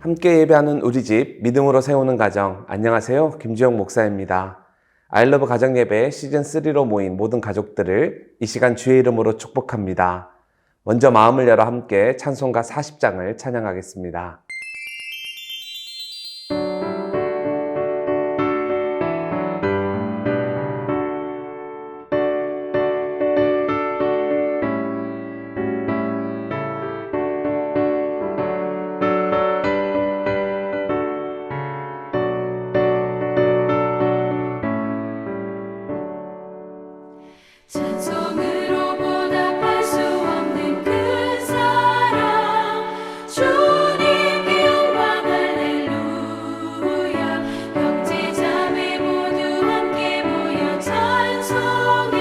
함께 예배하는 우리 집, 믿음으로 세우는 가정. 안녕하세요. 김주영 목사입니다. 아이러브 가정예배 시즌3로 모인 모든 가족들을 이 시간 주의 이름으로 축복합니다. 먼저 마음을 열어 함께 찬송가 40장을 찬양하겠습니다. 찬송으로 보답할 수 없는 그 사랑 주님께 영광 할렐루야. 형제 자매 모두 함께 모여 찬송해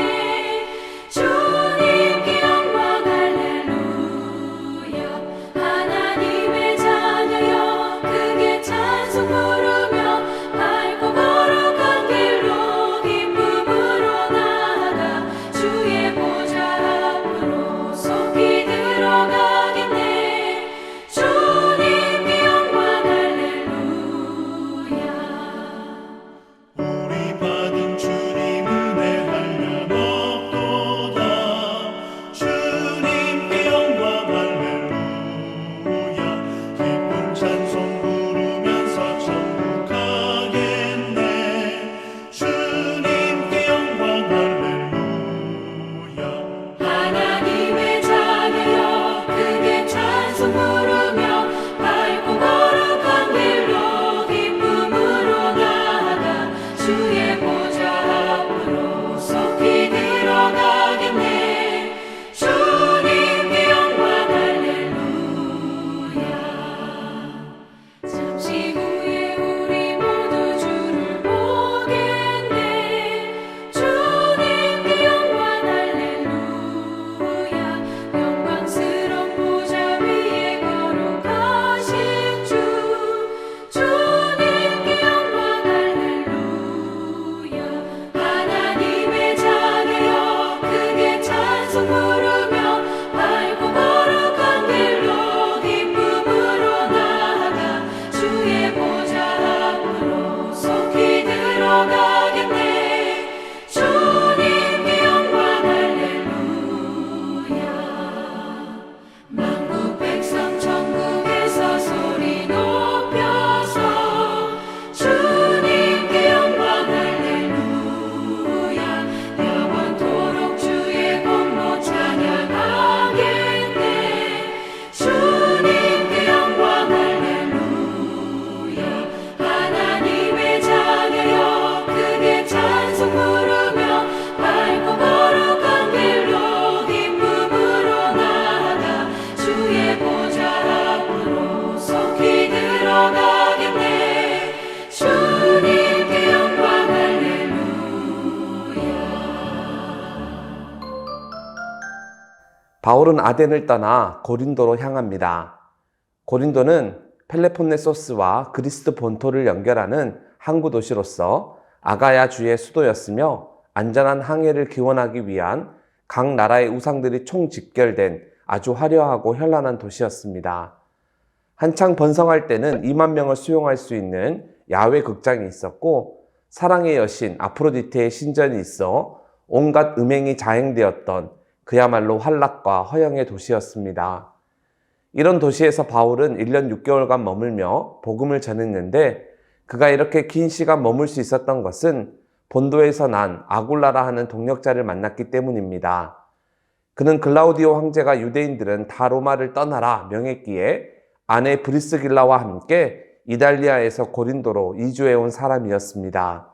주님께 영광 할렐루야. 하나님의 자녀여 크게 찬송 부르며 밝고 거룩한 길로 기쁨으로 나아가 주의 보좌 앞으로 속히 들어가겠네. 주님께 영광 할렐루야. 우리 받은 주님 은혜 한량없도다. 주님께 영광 할렐루야. 기쁜 찬송 부르면서 천국 가겠네. 주님께 영광 할렐루야. 하나님의 자녀여 크게 찬송 부르며 밝고 거룩한 길로 기쁨으로 나아가 주의 보좌 앞으로 속히 들어가겠네. 주님께 영광 할렐루야. 잠시 후에 우리 모두 주를 보겠네. 주님께 영광 할렐루야. 영광스러운 보좌 위에 걸어가신 주님께 영광 할렐루야. 하나님의 자녀여 크게 찬송 부르며 밝고 거룩한 길로 기쁨으로 나아가 주의 보좌 앞으로 속히 들어가겠네. 주님께 영광 할렐루야. 만국 백성 천국에서 소리 높여서 주님께 영광 할렐루야. 영원토록 주의 공로 찬양하겠네. 주님께 영광 할렐루야. 하나님의 자녀여 크게 찬송 부르며 밝고 거룩한 길로 기쁨으로 나아가 주의 보좌 앞으로 속히 들어가겠네. 주님께 영광 할렐루야. 바울은 아덴을 떠나 고린도로 향합니다. 고린도는 펠레폰네소스와 그리스 본토를 연결하는 항구 도시로서 아가야 주의 수도였으며 안전한 항해를 기원하기 위한 각 나라의 우상들이 총집결된 아주 화려하고 현란한 도시였습니다. 한창 번성할 때는 2만 명을 수용할 수 있는 야외 극장이 있었고 사랑의 여신 아프로디테의 신전이 있어 온갖 음행이 자행되었던 그야말로 환락과 허영의 도시였습니다. 이런 도시에서 바울은 1년 6개월간 머물며 복음을 전했는데 그가 이렇게 긴 시간 머물 수 있었던 것은 본도에서 난 아굴라라 하는 동역자를 만났기 때문입니다. 그는 글라우디오 황제가 유대인들은 다 로마를 떠나라 명했기에 아내 브리스길라와 함께 이달리아에서 고린도로 이주해온 사람이었습니다.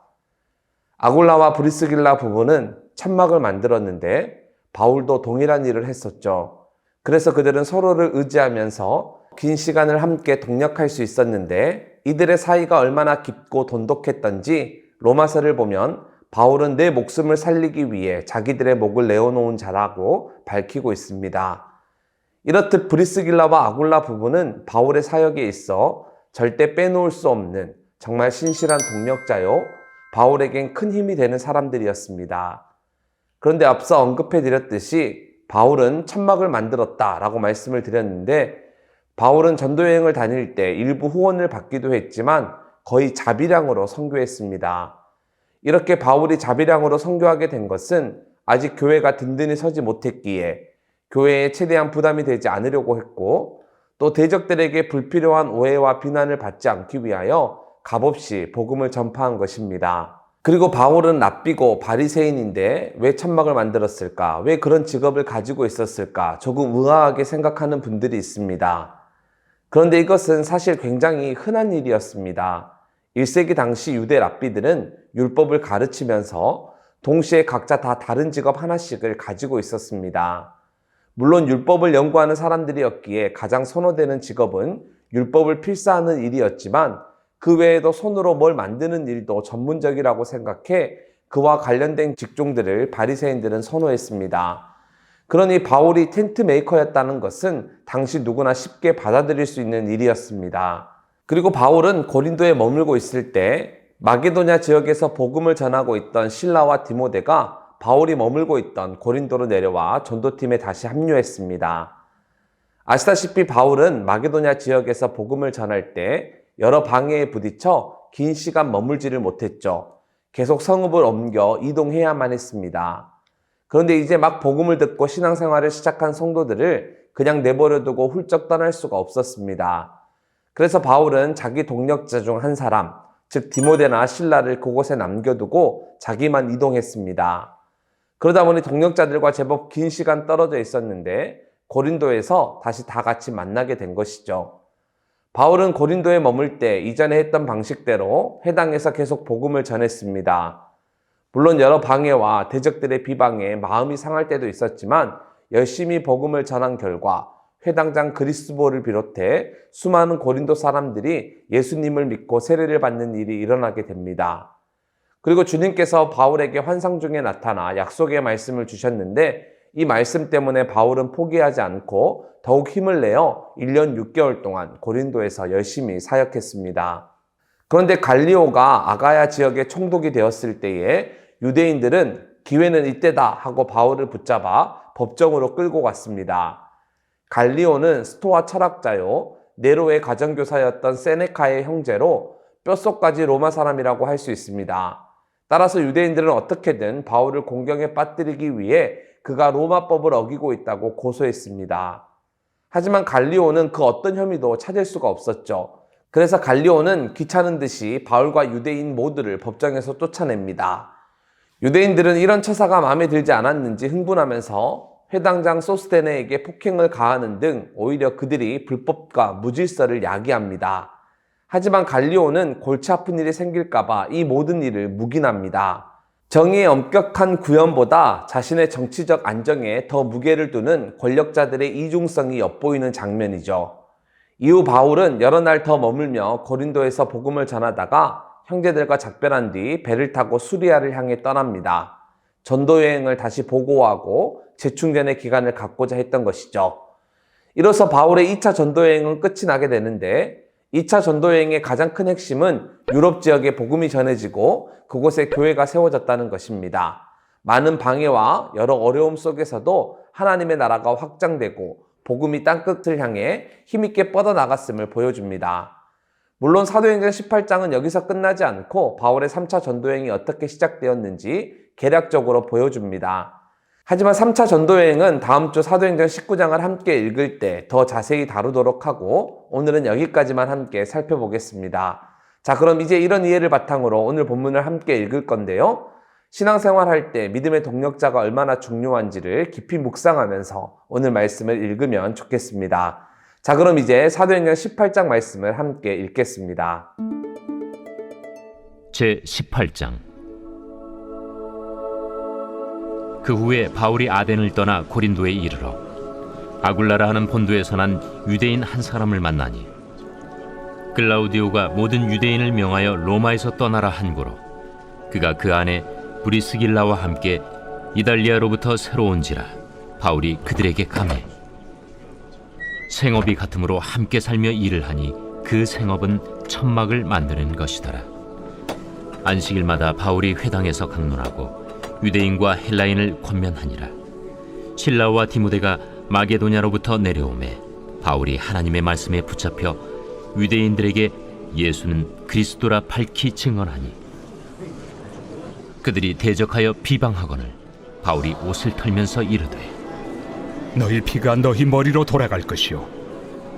아굴라와 브리스길라 부부는 천막을 만들었는데 바울도 동일한 일을 했었죠. 그래서 그들은 서로를 의지하면서 긴 시간을 함께 동역할 수 있었는데 이들의 사이가 얼마나 깊고 돈독했던지 로마서를 보면 바울은 내 목숨을 살리기 위해 자기들의 목을 내어놓은 자라고 밝히고 있습니다. 이렇듯 브리스길라와 아굴라 부부는 바울의 사역에 있어 절대 빼놓을 수 없는 정말 신실한 동력자요, 바울에겐 큰 힘이 되는 사람들이었습니다. 그런데 앞서 언급해 드렸듯이 바울은 천막을 만들었다라고 말씀을 드렸는데 바울은 전도여행을 다닐 때 일부 후원을 받기도 했지만 거의 자비량으로 선교했습니다. 이렇게 바울이 자비량으로 선교하게 된 것은 아직 교회가 든든히 서지 못했기에 교회에 최대한 부담이 되지 않으려고 했고, 또 대적들에게 불필요한 오해와 비난을 받지 않기 위하여 값없이 복음을 전파한 것입니다. 그리고 바울은 랍비고 바리새인인데 왜 천막을 만들었을까? 왜 그런 직업을 가지고 있었을까? 조금 의아하게 생각하는 분들이 있습니다. 그런데 이것은 사실 굉장히 흔한 일이었습니다. 1세기 당시 유대 랍비들은 율법을 가르치면서 동시에 각자 다 다른 직업 하나씩을 가지고 있었습니다. 물론 율법을 연구하는 사람들이었기에 가장 선호되는 직업은 율법을 필사하는 일이었지만 그 외에도 손으로 뭘 만드는 일도 전문적이라고 생각해 그와 관련된 직종들을 바리새인들은 선호했습니다. 그러니 바울이 텐트 메이커였다는 것은 당시 누구나 쉽게 받아들일 수 있는 일이었습니다. 그리고 바울은 고린도에 머물고 있을 때 마게도냐 지역에서 복음을 전하고 있던 실라와 디모데가 바울이 머물고 있던 고린도로 내려와 전도팀에 다시 합류했습니다. 아시다시피 바울은 마게도냐 지역에서 복음을 전할 때 여러 방해에 부딪혀 긴 시간 머물지를 못했죠. 계속 성읍을 옮겨 이동해야만 했습니다. 그런데 이제 막 복음을 듣고 신앙생활을 시작한 성도들을 그냥 내버려두고 훌쩍 떠날 수가 없었습니다. 그래서 바울은 자기 동력자 중 한 사람, 즉 디모데나 실라를 그곳에 남겨두고 자기만 이동했습니다. 그러다 보니 동력자들과 제법 긴 시간 떨어져 있었는데 고린도에서 다시 다 같이 만나게 된 것이죠. 바울은 고린도에 머물 때 이전에 했던 방식대로 회당에서 계속 복음을 전했습니다. 물론 여러 방해와 대적들의 비방에 마음이 상할 때도 있었지만 열심히 복음을 전한 결과 회당장 그리스도를 비롯해 수많은 고린도 사람들이 예수님을 믿고 세례를 받는 일이 일어나게 됩니다. 그리고 주님께서 바울에게 환상 중에 나타나 약속의 말씀을 주셨는데 이 말씀 때문에 바울은 포기하지 않고 더욱 힘을 내어 1년 6개월 동안 고린도에서 열심히 사역했습니다. 그런데 갈리오가 아가야 지역에 총독이 되었을 때에 유대인들은 기회는 이때다 하고 바울을 붙잡아 법정으로 끌고 갔습니다. 갈리오는 스토아 철학자요, 네로의 가정교사였던 세네카의 형제로 뼛속까지 로마 사람이라고 할 수 있습니다. 따라서 유대인들은 어떻게든 바울을 공경에 빠뜨리기 위해 그가 로마법을 어기고 있다고 고소했습니다. 하지만 갈리오는 그 어떤 혐의도 찾을 수가 없었죠. 그래서 갈리오는 귀찮은 듯이 바울과 유대인 모두를 법정에서 쫓아냅니다. 유대인들은 이런 처사가 마음에 들지 않았는지 흥분하면서 회당장 소스테네에게 폭행을 가하는 등 오히려 그들이 불법과 무질서를 야기합니다. 하지만 갈리오는 골치 아픈 일이 생길까봐 이 모든 일을 묵인합니다. 정의의 엄격한 구현보다 자신의 정치적 안정에 더 무게를 두는 권력자들의 이중성이 엿보이는 장면이죠. 이후 바울은 여러 날 더 머물며 고린도에서 복음을 전하다가 형제들과 작별한 뒤 배를 타고 수리아를 향해 떠납니다. 전도 여행을 다시 보고하고 재충전의 기간을 갖고자 했던 것이죠. 이로써 바울의 2차 전도 여행은 끝이 나게 되는데 2차 전도 여행의 가장 큰 핵심은 유럽 지역에 복음이 전해지고 그곳에 교회가 세워졌다는 것입니다. 많은 방해와 여러 어려움 속에서도 하나님의 나라가 확장되고 복음이 땅끝을 향해 힘있게 뻗어나갔음을 보여줍니다. 물론 사도행전 18장은 여기서 끝나지 않고 바울의 3차 전도여행이 어떻게 시작되었는지 개략적으로 보여줍니다. 하지만 3차 전도여행은 다음 주 사도행전 19장을 함께 읽을 때 더 자세히 다루도록 하고 오늘은 여기까지만 함께 살펴보겠습니다. 자, 그럼 이제 이런 이해를 바탕으로 오늘 본문을 함께 읽을 건데요. 신앙생활할 때 믿음의 동력자가 얼마나 중요한지를 깊이 묵상하면서 오늘 말씀을 읽으면 좋겠습니다. 자, 그럼 이제 사도행전 18장 말씀을 함께 읽겠습니다. 제18장. 그 후에 바울이 아덴을 떠나 고린도에 이르러 아굴라라 하는 본도에서 난 유대인 한 사람을 만나니 클라우디오가 모든 유대인을 명하여 로마에서 떠나라 한고로 그가 그 안에 브리스길라와 함께 이달리아로부터 새로 온지라 바울이 그들에게 감해 생업이 같으므로 함께 살며 일을 하니 그 생업은 천막을 만드는 것이더라. 안식일마다 바울이 회당에서 강론하고 유대인과 헬라인을 권면하니라. 실라와 디모데가 마게도냐로부터 내려오매 바울이 하나님의 말씀에 붙잡혀 유대인들에게 예수는 그리스도라 밝히 증언하니 그들이 대적하여 비방하거늘 바울이 옷을 털면서 이르되 너희 피가 너희 머리로 돌아갈 것이요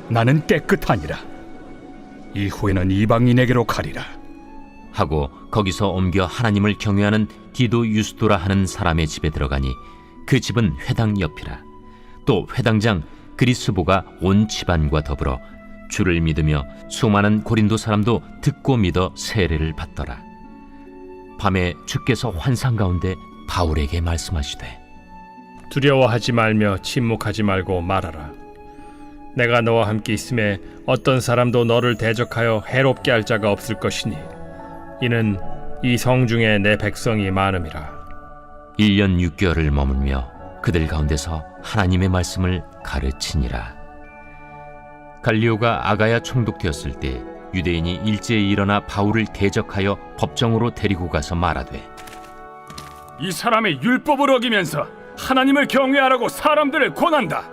나는 깨끗하니라. 이후에는 이방인에게로 가리라. 하고 거기서 옮겨 하나님을 경외하는 디도 유스도라 하는 사람의 집에 들어가니 그 집은 회당 옆이라. 또 회당장 그리스보가 온 집안과 더불어 주를 믿으며 수많은 고린도 사람도 듣고 믿어 세례를 받더라. 밤에 주께서 환상 가운데 바울에게 말씀하시되 두려워하지 말며 침묵하지 말고 말하라. 내가 너와 함께 있음에 어떤 사람도 너를 대적하여 해롭게 할 자가 없을 것이니 이는 이 성 중에 내 백성이 많음이라. 1년 6개월을 머물며 그들 가운데서 하나님의 말씀을 가르치니라. 갈리오가 아가야 총독되었을 때 유대인이 일제히 일어나 바울을 대적하여 법정으로 데리고 가서 말하되 이 사람의 율법을 어기면서 하나님을 경외하라고 사람들을 권한다.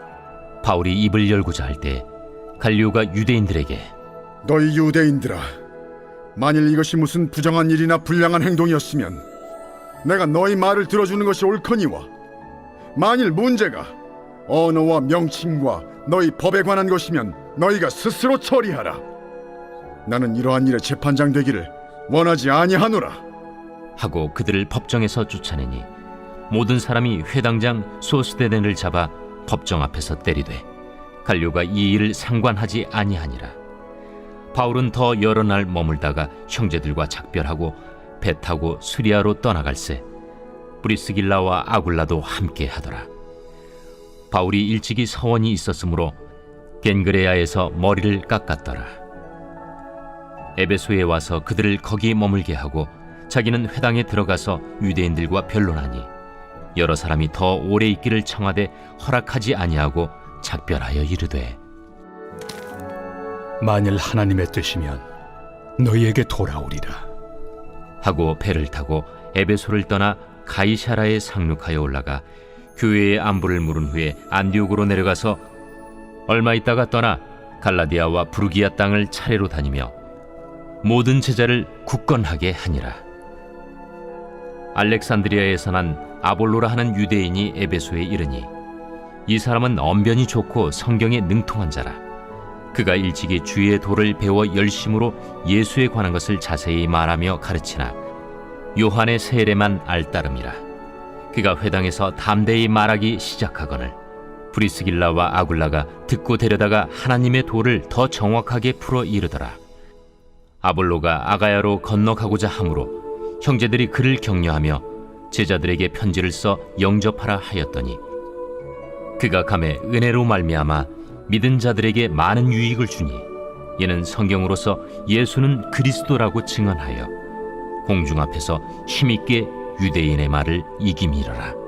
바울이 입을 열고자 할 때 갈리오가 유대인들에게 너희 유대인들아, 만일 이것이 무슨 부정한 일이나 불량한 행동이었으면 내가 너희 말을 들어주는 것이 옳거니와 만일 문제가 언어와 명칭과 너희 법에 관한 것이면 너희가 스스로 처리하라. 나는 이러한 일에 재판장 되기를 원하지 아니하노라. 하고 그들을 법정에서 쫓아내니 모든 사람이 회당장 소스데넨을 잡아 법정 앞에서 때리되 갈료가 이 일을 상관하지 아니하니라. 바울은 더 여러 날 머물다가 형제들과 작별하고 배 타고 수리아로 떠나갈새 브리스길라와 아굴라도 함께 하더라. 바울이 일찍이 서원이 있었으므로 겐그레아에서 머리를 깎았더라. 에베소에 와서 그들을 거기 머물게 하고 자기는 회당에 들어가서 유대인들과 변론하니 여러 사람이 더 오래 있기를 청하되 허락하지 아니하고 작별하여 이르되 만일 하나님의 뜻이면 너희에게 돌아오리라. 하고 배를 타고 에베소를 떠나 가이사라에 상륙하여 올라가 교회의 안부를 물은 후에 안디옥으로 내려가서 얼마 있다가 떠나 갈라디아와 부르기아 땅을 차례로 다니며 모든 제자를 굳건하게 하니라. 알렉산드리아에서 난 아볼로라 하는 유대인이 에베소에 이르니 이 사람은 언변이 좋고 성경에 능통한 자라. 그가 일찍이 주의 도를 배워 열심으로 예수에 관한 것을 자세히 말하며 가르치나 요한의 세례만 알따름이라. 그가 회당에서 담대히 말하기 시작하거늘 브리스길라와 아굴라가 듣고 데려다가 하나님의 도를 더 정확하게 풀어 이르더라. 아볼로가 아가야로 건너가고자 하므로 형제들이 그를 격려하며 제자들에게 편지를 써 영접하라 하였더니 그가 감에 은혜로 말미암아 믿은 자들에게 많은 유익을 주니 이는 성경으로서 예수는 그리스도라고 증언하여 공중 앞에서 힘있게 유대인의 말을 이기미러라.